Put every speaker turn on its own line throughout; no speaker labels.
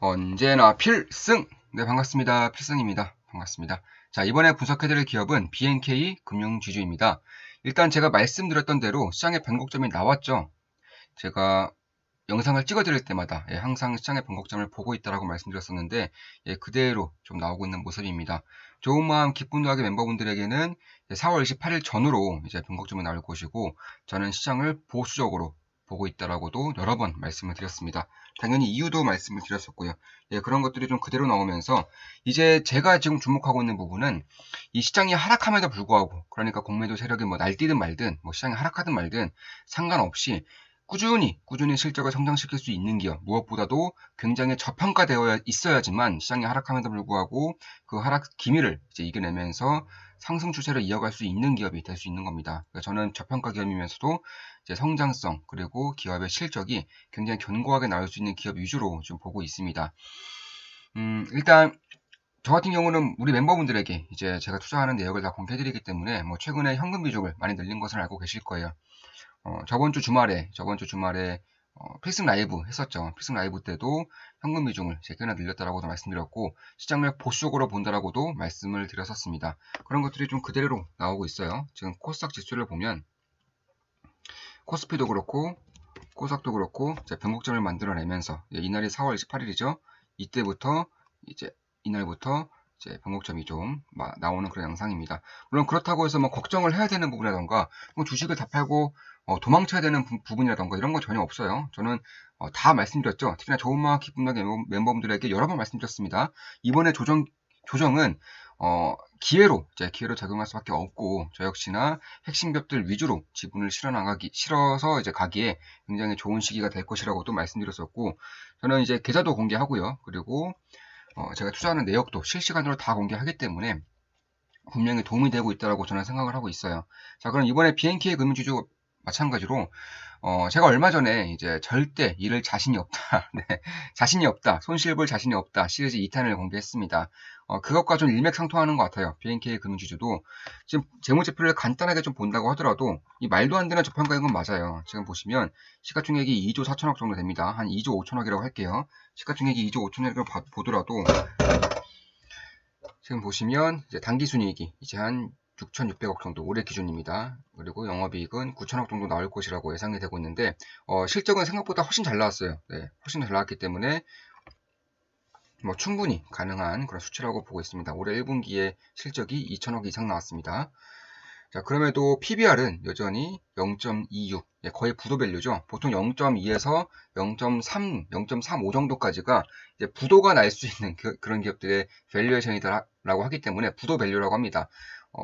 언제나 필승! 네, 반갑습니다. 필승입니다. 반갑습니다. 자, 이번에 분석해드릴 기업은 BNK 금융지주입니다. 일단 제가 말씀드렸던 대로 시장의 변곡점이 나왔죠. 제가 영상을 찍어드릴 때마다 항상 시장의 변곡점을 보고 있다라고 말씀드렸었는데 그대로 좀 나오고 있는 모습입니다. 좋은 마음 기쁜 도하게 멤버분들에게는 4월 28일 전후로 이제 변곡점이 나올 것이고 저는 시장을 보수적으로 보고 있다라고도 여러 번 말씀을 드렸습니다. 당연히 이유도 말씀을 드렸었고요. 그런 것들이 좀 그대로 나오면서 이제 제가 지금 주목하고 있는 부분은 이 시장이 하락함에도 불구하고 그러니까 공매도 세력이 뭐 날뛰든 말든 뭐 시장이 하락하든 말든 상관없이 꾸준히 실적을 성장시킬 수 있는 기업, 무엇보다도 굉장히 저평가되어 있어야지만 시장이 하락함에도 불구하고 그 하락 기미를 이제 이겨내면서 상승 추세를 이어갈 수 있는 기업이 될 수 있는 겁니다. 그러니까 저는 저평가 기업이면서도 이제 성장성 그리고 기업의 실적이 굉장히 견고하게 나올 수 있는 기업 위주로 좀 보고 있습니다. 일단 저 같은 경우는 우리 멤버분들에게 이제 제가 투자하는 내역을 다 공개해드리기 때문에 뭐 최근에 현금 비중을 많이 늘린 것을 알고 계실 거예요. 저번 주 주말에 필승 라이브 했었죠. 필승 라이브 때도 현금 비중을 제가 꽤나 늘렸다라고도 말씀드렸고 시장을 보수적으로 본다라고도 말씀을 드렸었습니다. 그런 것들이 좀 그대로 나오고 있어요. 지금 코스닥 지수를 보면 코스피도 그렇고 코스닥도 그렇고 변곡점을 만들어내면서 이날이 4월 28일이죠. 이때부터 이제 이날부터 이제 변곡점이 좀 나오는 그런 양상입니다. 물론 그렇다고 해서 뭐 걱정을 해야 되는 부분이라던가 주식을 다 팔고 도망쳐야 되는 부분이라던가 이런 건 전혀 없어요. 저는 다 말씀드렸죠. 특히나 좋은 마음 기쁜 날 멤버분들에게 여러 번 말씀드렸습니다. 이번에 조정은 기회로 작용할 수밖에 없고 저 역시나 핵심 기업들 위주로 지분을 실어서 이제 가기에 굉장히 좋은 시기가 될 것이라고 또 말씀드렸었고 저는 이제 계좌도 공개하고요. 그리고 제가 투자하는 내역도 실시간으로 다 공개하기 때문에 분명히 도움이 되고 있다고 저는 생각을 하고 있어요. 자, 그럼 이번에 BNK 금융지주 마찬가지로 제가 얼마 전에 이제 절대 잃을 자신이 없다. 네, 자신이 없다. 손실 볼 자신이 없다. 시리즈 2탄을 공개했습니다. 그것과 좀 일맥상통하는 것 같아요. BNK 금융지주도 지금 재무제표를 간단하게 좀 본다고 하더라도 이 말도 안 되는 저평가인 건 맞아요. 지금 보시면 시가총액이 2조 4천억 정도 됩니다. 한 2조 5천억이라고 할게요. 시가총액이 2조 5천억이라고 보더라도 지금 보시면 이제 당기순이익이 이제 한 6,600억 정도 올해 기준입니다. 그리고 영업이익은 9천억 정도 나올 것이라고 예상이 되고 있는데 실적은 생각보다 훨씬 잘 나왔어요. 네, 훨씬 잘 나왔기 때문에 뭐 충분히 가능한 그런 수치라고 보고 있습니다. 올해 1분기에 실적이 2천억 이상 나왔습니다. 자, 그럼에도 PBR은 여전히 0.26, 거의 부도밸류죠. 보통 0.2에서 0.3, 0.35 정도까지가 이제 부도가 날 수 있는 그런 기업들의 밸류에이션이다라고 하기 때문에 부도밸류라고 합니다.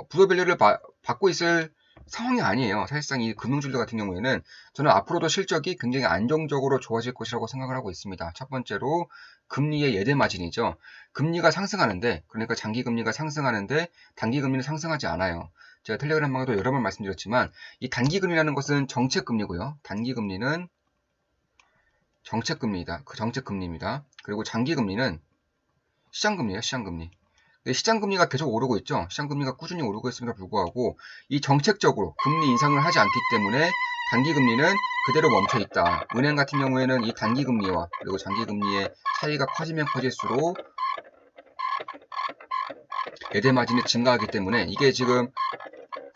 부도밸류를 받고 있을 상황이 아니에요. 사실상 이 금융주들 같은 경우에는 저는 앞으로도 실적이 굉장히 안정적으로 좋아질 것이라고 생각을 하고 있습니다. 첫 번째로 금리의 예대 마진이죠. 금리가 상승하는데, 그러니까 장기 금리가 상승하는데 단기 금리는 상승하지 않아요. 제가 텔레그램방에도 여러 번 말씀드렸지만 이 단기금리라는 것은 정책금리고요. 단기금리는 정책금리다. 그 정책금리입니다. 그리고 장기금리는 시장금리예요. 시장금리. 근데 시장금리가 계속 오르고 있죠. 시장금리가 꾸준히 오르고 있음에도 불구하고 이 정책적으로 금리 인상을 하지 않기 때문에 단기금리는 그대로 멈춰 있다. 은행 같은 경우에는 이 단기금리와 그리고 장기금리의 차이가 커지면 커질수록 예대 마진이 증가하기 때문에 이게 지금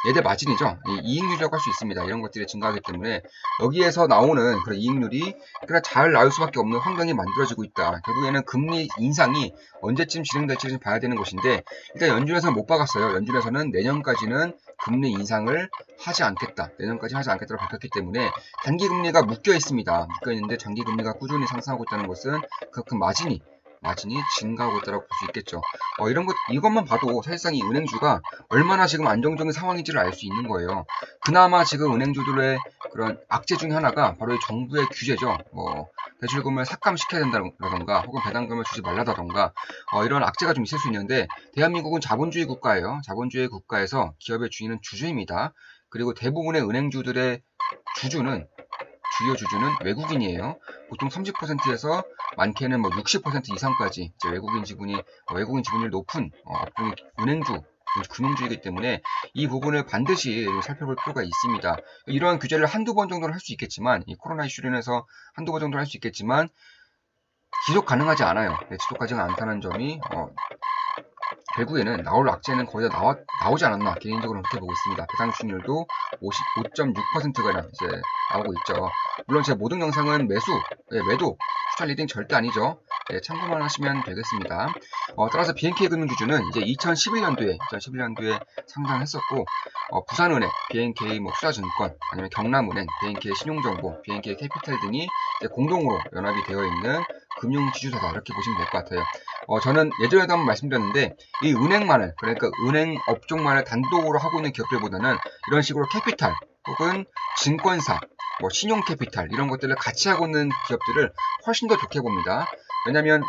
예대 마진이죠. 이익률이라고 할 수 있습니다. 이런 것들이 증가하기 때문에 여기에서 나오는 그런 이익률이 그냥 잘 나올 수밖에 없는 환경이 만들어지고 있다. 결국에는 금리 인상이 언제쯤 진행될지 좀 봐야 되는 것인데 일단 연준에서는 못 박았어요. 연준에서는 내년까지는 금리 인상을 하지 않겠다. 내년까지 하지 않겠다고 밝혔기 때문에 단기 금리가 묶여 있습니다. 묶여 있는데 장기 금리가 꾸준히 상승하고 있다는 것은 그 마진이 증가하고 있다고 볼 수 있겠죠. 이것만 봐도 사실상 이 은행주가 얼마나 지금 안정적인 상황인지를 알 수 있는 거예요. 그나마 지금 은행주들의 그런 악재 중에 하나가 바로 이 정부의 규제죠. 뭐 대출금을 삭감시켜야 된다던가 혹은 배당금을 주지 말라던가 이런 악재가 좀 있을 수 있는데 대한민국은 자본주의 국가예요. 자본주의 국가에서 기업의 주인은 주주입니다. 그리고 대부분의 은행주들의 주요 주주는 외국인이에요. 보통 30%에서 많게는 뭐 60% 이상까지 외국인 지분율 높은 은행주 금융주이기 때문에 이 부분을 반드시 살펴볼 필요가 있습니다. 이러한 규제를 한두 번 정도는 할 수 있겠지만 이 코로나 이슈로 인해서 한두 번 정도는 할 수 있겠지만 지속 가능하지 않아요. 네, 지속 가능하지 않다는 점이 결국에는 나올 악재는 거의 다 나오지 않았나 개인적으로 그렇게 보고 있습니다. 배당 수익률도 55.6%가량 이제 나오고 있죠. 물론 제 모든 영상은 매도 추천 리딩 절대 아니죠. 네, 참고만 하시면 되겠습니다. 따라서 BNK 금융주주는 이제 2011년도에 상장했었고, 부산은행, BNK 투자증권, 아니면 경남은행, BNK 신용정보, BNK 캐피탈 등이 이제 공동으로 연합이 되어 있는 금융지주사다 이렇게 보시면 될 것 같아요. 저는 예전에도 한번 말씀드렸는데 이 은행만을, 그러니까 은행 업종만을 단독으로 하고 있는 기업들보다는 이런 식으로 캐피탈 혹은 증권사, 신용캐피탈 이런 것들을 같이 하고 있는 기업들을 훨씬 더 좋게 봅니다. 왜냐하면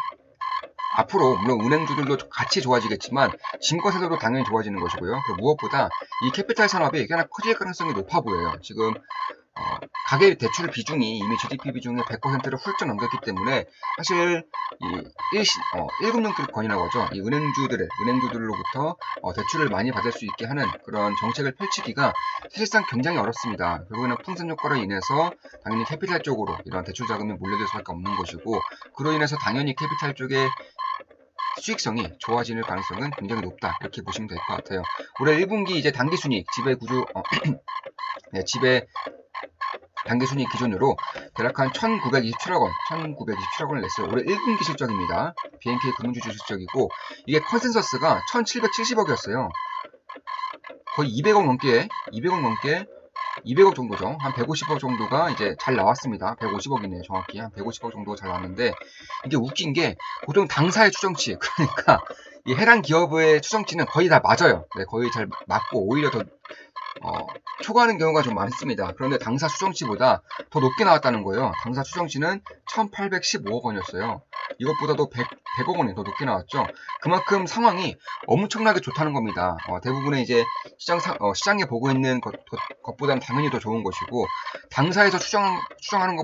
앞으로 물론 은행주들도 같이 좋아지겠지만 증권사들도 당연히 좋아지는 것이고요. 그 무엇보다 이 캐피탈 산업이 꽤나 커질 가능성이 높아 보여요. 지금 가계 대출 비중이 이미 GDP 비중의 100%를 훌쩍 넘겼기 때문에 사실 이 1금융권이라고 하죠. 이 은행주들로부터 대출을 많이 받을 수 있게 하는 그런 정책을 펼치기가 사실상 굉장히 어렵습니다. 결국에는 풍선 효과로 인해서 당연히 캐피탈 쪽으로 이런 대출 자금이 몰려들 수밖에 없는 것이고, 그로 인해서 당연히 캐피탈 쪽의 수익성이 좋아지는 가능성은 굉장히 높다 이렇게 보시면 될 것 같아요. 올해 1분기 이제 단기순이익 지배 단기순이익 기준으로 대략 한 1927억 원을 냈어요. 올해 1분기 실적입니다. BNK 금융주주 실적이고, 이게 컨센서스가 1770억이었어요. 거의 200억 넘게 200억 정도죠. 한 150억 정도가 이제 잘 나왔습니다. 150억이네요. 정확히 한 150억 정도 잘 나왔는데, 이게 웃긴 게 보통 당사의 추정치, 그러니까 이 해당 기업의 추정치는 거의 다 맞아요. 네, 거의 잘 맞고 오히려 더 초과하는 경우가 좀 많습니다. 그런데 당사 추정치보다 더 높게 나왔다는 거예요. 당사 추정치는 1815억 원이었어요. 이것보다도 100억 원이 더 높게 나왔죠. 그만큼 상황이 엄청나게 좋다는 겁니다. 대부분의 이제 시장에 보고 있는 것보다는 당연히 더 좋은 것이고, 당사에서 추정하는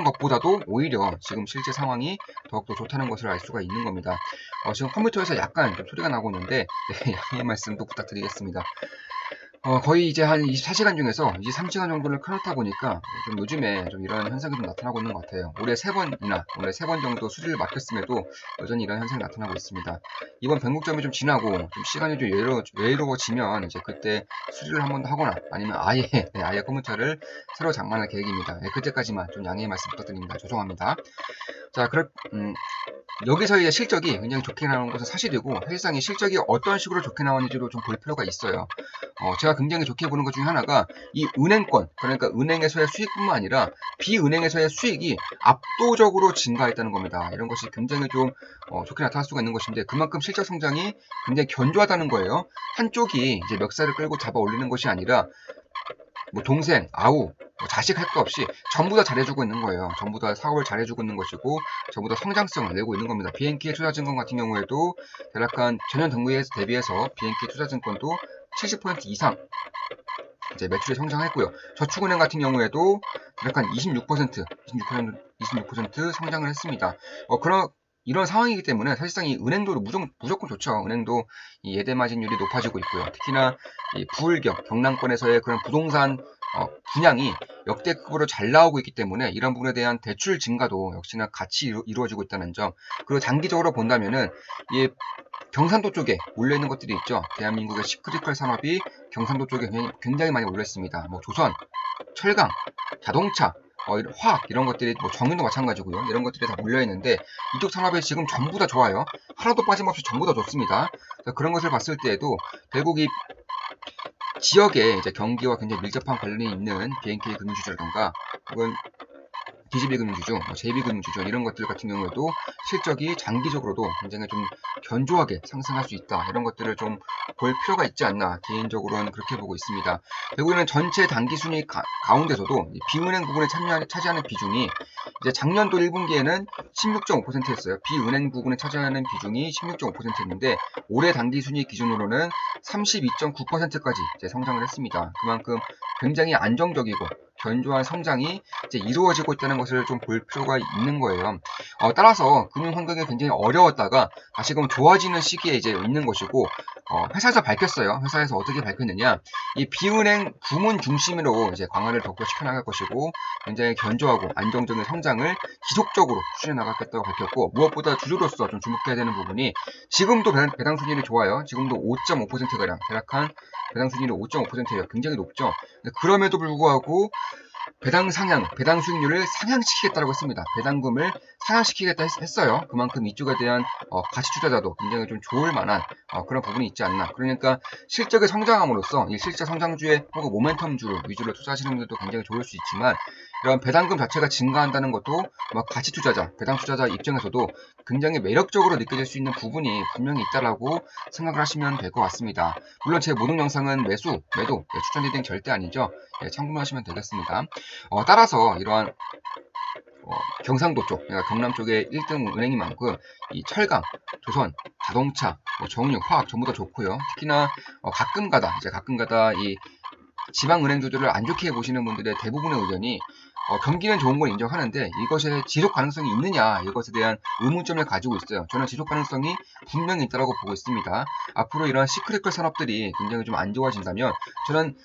것보다도 오히려 지금 실제 상황이 더욱더 좋다는 것을 알 수가 있는 겁니다. 지금 컴퓨터에서 약간 좀 소리가 나고 있는데 네, 양해 말씀도 부탁드리겠습니다. 거의 이제 한 24시간 중에서 23시간 정도를 켜놓다 보니까 좀 요즘에 좀 이런 현상이 좀 나타나고 있는 것 같아요. 올해 3번 정도 수리를 맡겼음에도 여전히 이런 현상이 나타나고 있습니다. 이번 변곡점이 좀 지나고 좀 시간이 좀 여유로워지면 이제 그때 수리를 한 번 더 하거나 아니면 아예 컴퓨터를 새로 장만할 계획입니다. 네, 그때까지만 좀 양해의 말씀 부탁드립니다. 죄송합니다. 자, 여기서 이제 실적이 굉장히 좋게 나온 것은 사실이고, 사실상 이 실적이 어떤 식으로 좋게 나왔는지도 좀 볼 필요가 있어요. 제가 굉장히 좋게 보는 것 중에 하나가 이 은행권, 그러니까 은행에서의 수익뿐만 아니라 비은행에서의 수익이 압도적으로 증가했다는 겁니다. 이런 것이 굉장히 좀 좋게 나타날 수가 있는 것인데, 그만큼 실적 성장이 굉장히 견조하다는 거예요. 한쪽이 이제 멱살을 끌고 잡아 올리는 것이 아니라 동생, 아우, 자식 할 거 없이 전부 다 잘해주고 있는 거예요. 전부 다 사업을 잘해주고 있는 것이고, 전부 다 성장성을 내고 있는 겁니다. BNK 투자증권 같은 경우에도 대략 한 전년 동기에 대비해서 BNK 투자증권도 70% 이상 이제 매출이 성장했고요. 저축은행 같은 경우에도 대략 한 26% 성장을 했습니다. 이런 상황이기 때문에 사실상 이 은행도 무조건 좋죠. 은행도 이 예대 마진율이 높아지고 있고요. 특히나 이 부울경, 경남권에서의 그런 부동산 분양이 역대급으로 잘 나오고 있기 때문에 이런 부분에 대한 대출 증가도 역시나 같이 이루어지고 있다는 점. 그리고 장기적으로 본다면은 이 경상도 쪽에 몰려있는 것들이 있죠. 대한민국의 시크릿컬 산업이 경상도 쪽에 굉장히 많이 몰려있습니다. 조선, 철강, 자동차, 화학 이런 것들이 정유도 마찬가지고요. 이런 것들이 다 몰려있는데 이쪽 산업에 지금 전부 다 좋아요. 하나도 빠짐없이 전부 다 좋습니다. 그런 것을 봤을 때에도 결국 이 지역에 이제 경기와 굉장히 밀접한 관련이 있는 BNK 금융주주라던가 혹은 DGB 금융주주, JB 금융주주 이런 것들 같은 경우에도 실적이 장기적으로도 굉장히 좀 견조하게 상승할 수 있다. 이런 것들을 좀 볼 필요가 있지 않나 개인적으로는 그렇게 보고 있습니다. 결국에는 전체 단기순이익 가운데서도 비은행 부분에 차지하는 비중이 이제 작년도 1분기에는 16.5%였어요. 비은행 부분에 차지하는 비중이 16.5%였는데 올해 단기순이익 기준으로는 32.9%까지 이제 성장을 했습니다. 그만큼 굉장히 안정적이고 견조한 성장이 이제 이루어지고 있다는 것을 좀 볼 필요가 있는 거예요. 따라서 금융 환경이 굉장히 어려웠다가 다시금 좋아지는 시기에 이제 있는 것이고, 회사에서 밝혔어요. 회사에서 어떻게 밝혔느냐. 이 비은행 부문 중심으로 이제 강화를 더 시켜나갈 것이고 굉장히 견조하고 안정적인 성장을 지속적으로 추진해 나가겠다고 밝혔고 무엇보다 주주로서 좀 주목해야 되는 부분이 지금도 배당 수익률이 좋아요. 지금도 5.5%가량 대략한 배당 수익률이 5.5%예요. 굉장히 높죠. 그럼에도 불구하고 배당 수익률을 상향시키겠다고 했습니다. 배당금을 상향시키겠다 했어요. 그만큼 이쪽에 대한 가치 투자자도 굉장히 좀 좋을 만한 그런 부분이 있지 않나. 그러니까 실적의 성장함으로써 이 실적 성장주에 혹은 모멘텀주 위주로 투자하시는 분들도 굉장히 좋을 수 있지만 이런 배당금 자체가 증가한다는 것도 가치 투자자, 배당 투자자 입장에서도 굉장히 매력적으로 느껴질 수 있는 부분이 분명히 있다라고 생각을 하시면 될 것 같습니다. 물론 제 모든 영상은 매수, 매도, 추천 리딩 절대 아니죠. 참고하시면 되겠습니다. 따라서 이러한 경상도 쪽, 그러니까 경남 쪽에 1등 은행인 만큼 이 철강, 조선, 자동차, 정유, 화학 전부 다 좋고요. 특히나 가끔가다 이 지방 은행주들을 안 좋게 보시는 분들의 대부분의 의견이 경기는 좋은 걸 인정하는데 이것에 지속 가능성이 있느냐 이것에 대한 의문점을 가지고 있어요. 저는 지속 가능성이 분명히 있다고 보고 있습니다. 앞으로 이런 시크릿컬 산업들이 굉장히 좀 안 좋아진다면 저는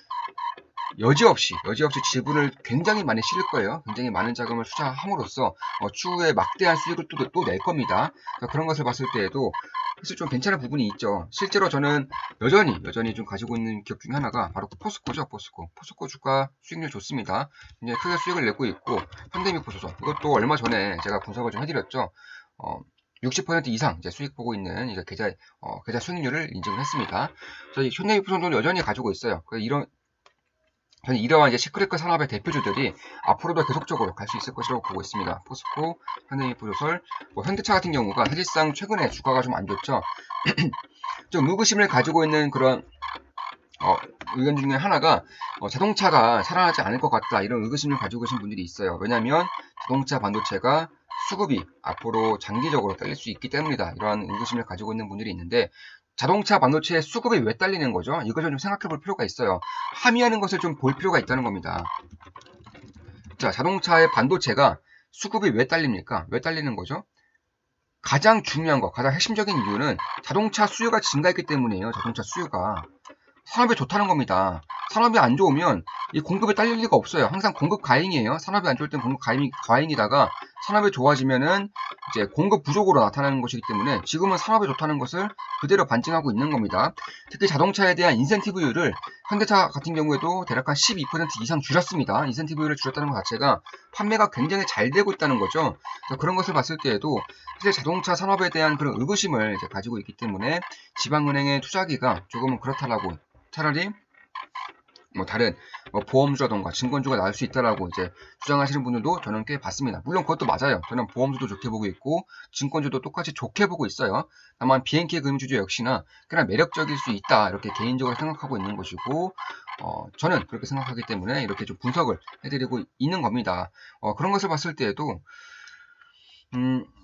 여지없이 지분을 굉장히 많이 실을 거예요. 굉장히 많은 자금을 투자함으로써 추후에 막대한 수익을 또 낼 겁니다. 그런 것을 봤을 때에도 사실 좀 괜찮은 부분이 있죠. 실제로 저는 여전히 좀 가지고 있는 기업 중에 하나가 바로 포스코죠. 포스코 주가 수익률 좋습니다. 굉장히 크게 수익을 내고 있고 현대미포소설 이것도 얼마 전에 제가 분석을 좀 해드렸죠. 60% 이상 이제 수익 보고 있는 이제 계좌 수익률을 인증을 했습니다. 그래서 현대미포소설도 여전히 가지고 있어요. 저는 이러한 이제 시크릿컬 산업의 대표주들이 앞으로도 계속적으로 갈 수 있을 것이라고 보고 있습니다. 포스코, 현대미포소설, 현대차 같은 경우가 사실상 최근에 주가가 좀 안 좋죠. 좀 의구심을 가지고 있는 그런 의견 중에 하나가 자동차가 살아나지 않을 것 같다 이런 의구심을 가지고 계신 분들이 있어요. 왜냐하면 자동차 반도체가 수급이 앞으로 장기적으로 딸릴 수 있기 때문이다. 이러한 의구심을 가지고 있는 분들이 있는데 자동차 반도체의 수급이 왜 딸리는 거죠? 이것을 좀 생각해 볼 필요가 있어요. 함의하는 것을 좀 볼 필요가 있다는 겁니다. 자, 자동차의 반도체가 수급이 왜 딸립니까? 왜 딸리는 거죠? 가장 중요한 거, 가장 핵심적인 이유는 자동차 수요가 증가했기 때문이에요. 자동차 수요가. 산업이 좋다는 겁니다. 산업이 안 좋으면 이 공급이 딸릴 리가 없어요. 항상 공급 과잉이에요. 산업이 안 좋을 땐 공급 과잉이다가 산업이 좋아지면은 이제 공급 부족으로 나타나는 것이기 때문에 지금은 산업이 좋다는 것을 그대로 반증하고 있는 겁니다. 특히 자동차에 대한 인센티브율을 현대차 같은 경우에도 대략 한 12% 이상 줄였습니다. 인센티브율을 줄였다는 것 자체가 판매가 굉장히 잘 되고 있다는 거죠. 그런 것을 봤을 때에도 사실 자동차 산업에 대한 그런 의구심을 이제 가지고 있기 때문에 지방은행의 투자기가 조금은 그렇다라고 차라리 다른 보험주라던가 증권주가 나올 수 있다라고 이제 주장하시는 분들도 저는 꽤 봤습니다. 물론 그것도 맞아요. 저는 보험주도 좋게 보고 있고 증권주도 똑같이 좋게 보고 있어요. 다만 BNK 금융주주 역시나 꽤나 매력적일 수 있다 이렇게 개인적으로 생각하고 있는 것이고 저는 그렇게 생각하기 때문에 이렇게 좀 분석을 해드리고 있는 겁니다. 그런 것을 봤을 때에도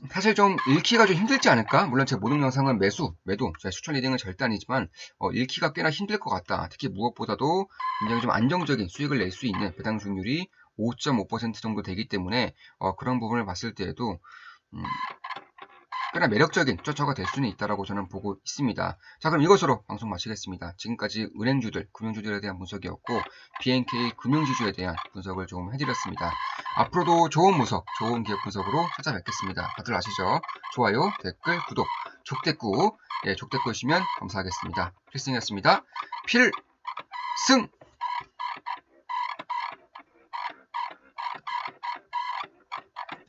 사실 좀 읽기가 좀 힘들지 않을까? 물론 제 모든 영상은 매도, 제 추천 리딩은 절대 아니지만, 읽기가 꽤나 힘들 것 같다. 특히 무엇보다도 굉장히 좀 안정적인 수익을 낼 수 있는 배당 수익률이 5.5% 정도 되기 때문에, 그런 부분을 봤을 때에도, 꽤나 매력적인 투자처가 될 수는 있다라고 저는 보고 있습니다. 자, 그럼 이것으로 방송 마치겠습니다. 지금까지 은행주들, 금융주들에 대한 분석이었고, BNK 금융지주에 대한 분석을 조금 해드렸습니다. 앞으로도 좋은 분석, 좋은 기업 분석으로 찾아뵙겠습니다. 다들 아시죠? 좋아요, 댓글, 구독, 족댓구, 족댓구시면 감사하겠습니다. 필승이었습니다. 필승!